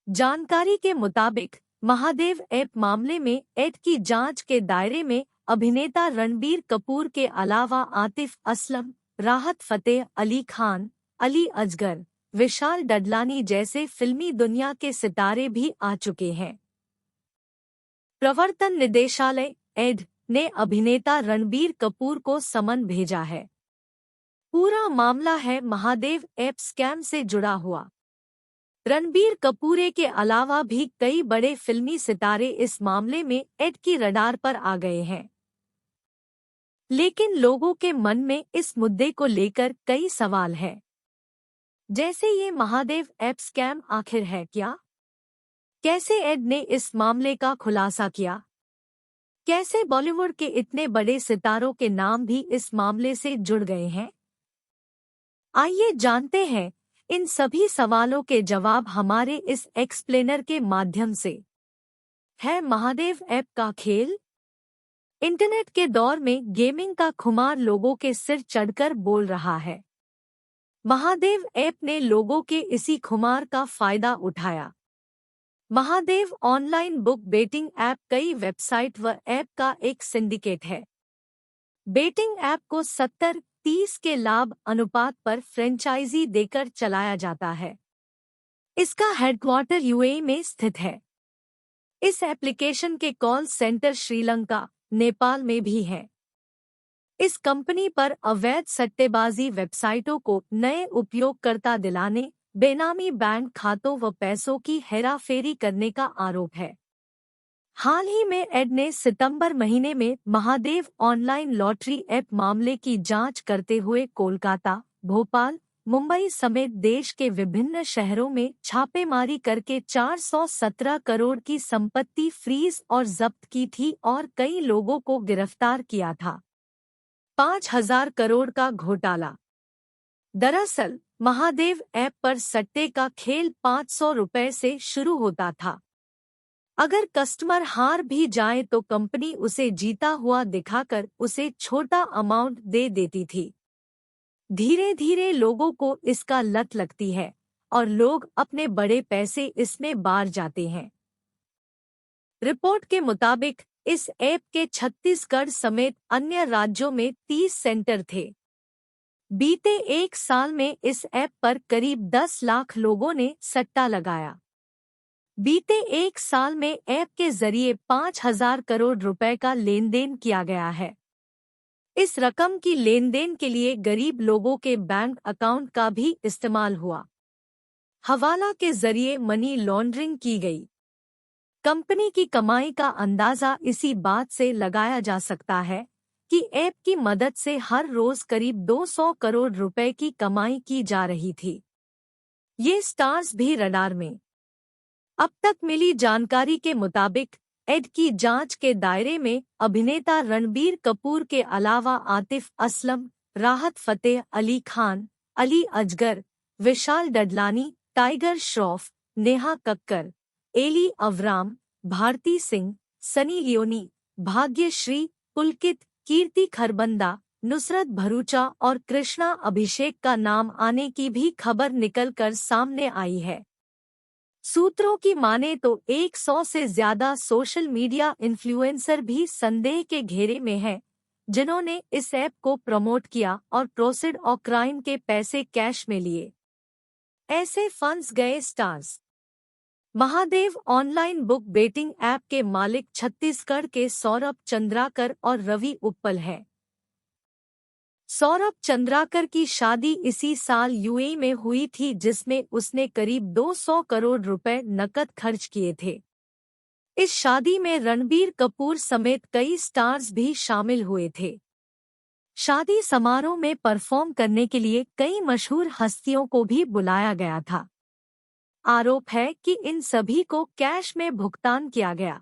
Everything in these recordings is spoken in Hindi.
जानकारी के मुताबिक महादेव ऐप मामले में ऐड की जांच के दायरे में अभिनेता रणबीर कपूर के अलावा आतिफ असलम, राहत फतेह अली खान, अली असगर, विशाल डडलानी जैसे फिल्मी दुनिया के सितारे भी आ चुके हैं। प्रवर्तन निदेशालय ऐड ने अभिनेता रणबीर कपूर को समन भेजा है। पूरा मामला है महादेव ऐप स्कैम से जुड़ा हुआ। रणबीर कपूर के अलावा भी कई बड़े फिल्मी सितारे इस मामले में ऐड की रडार पर आ गए हैं। लेकिन लोगों के मन में इस मुद्दे को लेकर कई सवाल हैं। जैसे ये महादेव ऐप स्कैम आखिर है क्या? कैसे ऐड ने इस मामले का खुलासा किया? कैसे बॉलीवुड के इतने बड़े सितारों के नाम भी इस मामले से जुड़ गए हैं? आइए जानते हैं इन सभी सवालों के जवाब हमारे इस एक्सप्लेनर के माध्यम से। है महादेव ऐप का खेल? इंटरनेट के दौर में गेमिंग का खुमार लोगों के सिर चढ़कर बोल रहा है। महादेव ऐप ने लोगों के इसी खुमार का फायदा उठाया। Mahadev online book betting app कई वेबसाइट व ऐप का एक सिंडिकेट है। बेटिंग ऐप को 70-30 के लाभ अनुपात पर फ्रेंचाइजी देकर चलाया जाता है। इसका हेडक्वार्टर यूएई में स्थित है। इस एप्लीकेशन के कॉल सेंटर श्रीलंका, नेपाल में भी हैं। इस कंपनी पर अवैध सट्टेबाजी वेबसाइटों को नए उपयोगकर्ता दिलाने, बेनामी बैंक खातों व पैसों की हेराफेरी करने का आरोप है। हाल ही में ऐड ने सितंबर महीने में महादेव ऑनलाइन लॉटरी ऐप मामले की जांच करते हुए कोलकाता, भोपाल, मुंबई समेत देश के विभिन्न शहरों में छापेमारी करके 417 करोड़ की संपत्ति फ्रीज और जब्त की थी और कई लोगों को गिरफ्तार किया था। 5,000 करोड़ का घोटाला। दरअसल महादेव ऐप पर सट्टे का खेल 500 रुपए से शुरू होता था। अगर कस्टमर हार भी जाए तो कंपनी उसे जीता हुआ दिखाकर उसे छोटा अमाउंट दे देती थी। धीरे धीरे लोगों को इसका लत लगती है और लोग अपने बड़े पैसे इसमें बार जाते हैं। रिपोर्ट के मुताबिक इस ऐप के छत्तीसगढ़ समेत अन्य राज्यों में 30 सेंटर थे। बीते एक साल में इस ऐप पर करीब 10 लाख लोगों ने सट्टा लगाया। बीते एक साल में ऐप के जरिए 5,000 करोड़ रुपए का लेन देन किया गया है। इस रकम की लेन देन के लिए गरीब लोगों के बैंक अकाउंट का भी इस्तेमाल हुआ। हवाला के जरिए मनी लॉन्ड्रिंग की गई। कंपनी की कमाई का अंदाजा इसी बात से लगाया जा सकता है कि ऐप की मदद से हर रोज करीब 200 करोड़ रुपए की कमाई की जा रही थी। ये स्टार्स भी रडार में। अब तक मिली जानकारी के मुताबिक ऐड की जांच के दायरे में अभिनेता रणबीर कपूर के अलावा आतिफ असलम, राहत फतेह अली खान, अली असगर, विशाल डडलानी, टाइगर श्रॉफ, नेहा कक्कर, एली अवराम, भारती सिंह, सनी लियोनी, भाग्यश्री, पुलकित, कीर्ति खरबंदा, नुसरत भरूचा और कृष्णा अभिषेक का नाम आने की भी खबर निकलकर सामने आई है। सूत्रों की माने तो 100 से ज्यादा सोशल मीडिया इन्फ्लुएंसर भी संदेह के घेरे में हैं, जिन्होंने इस ऐप को प्रमोट किया और प्रोसीड और क्राइम के पैसे कैश में लिए। ऐसे फंड्स गए stars. Mahadev online book betting app के मालिक छत्तीसगढ़ के सौरभ चंद्राकर और रवि उप्पल हैं। सौरभ चंद्राकर की शादी इसी साल यूएई में हुई थी, जिसमें उसने करीब 200 करोड़ रुपए नकद खर्च किए थे। इस शादी में रणबीर कपूर समेत कई स्टार्स भी शामिल हुए थे। शादी समारोह में परफॉर्म करने के लिए कई मशहूर हस्तियों को भी बुलाया गया था। आरोप है कि इन सभी को कैश में भुगतान किया गया।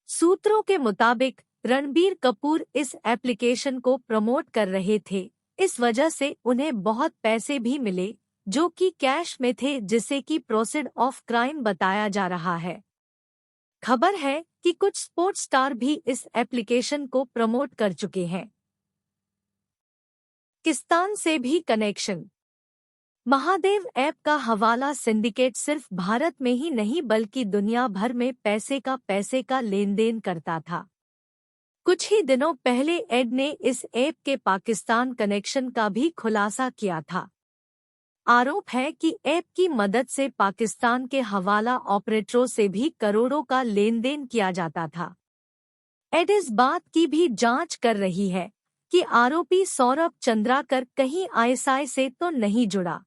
सूत्रों के मुताबिक रणबीर कपूर इस एप्लीकेशन को प्रमोट कर रहे थे, इस वजह से उन्हें बहुत पैसे भी मिले जो कि कैश में थे, जिसे कि प्रोसीड ऑफ क्राइम बताया जा रहा है। खबर है कि कुछ स्पोर्ट्स स्टार भी इस एप्लीकेशन को प्रमोट कर चुके हैं। पाकिस्तान से भी कनेक्शन। महादेव ऐप का हवाला सिंडिकेट सिर्फ भारत में ही नहीं बल्कि दुनिया भर में पैसे का लेन देन करता था। कुछ ही दिनों पहले एड ने इस ऐप के पाकिस्तान कनेक्शन का भी खुलासा किया था। आरोप है कि ऐप की मदद से पाकिस्तान के हवाला ऑपरेटरों से भी करोड़ों का लेन देन किया जाता था। एड इस बात की भी जांच कर रही है कि आरोपी सौरभ चंद्राकर कहीं आईएसआई से तो नहीं जुड़ा।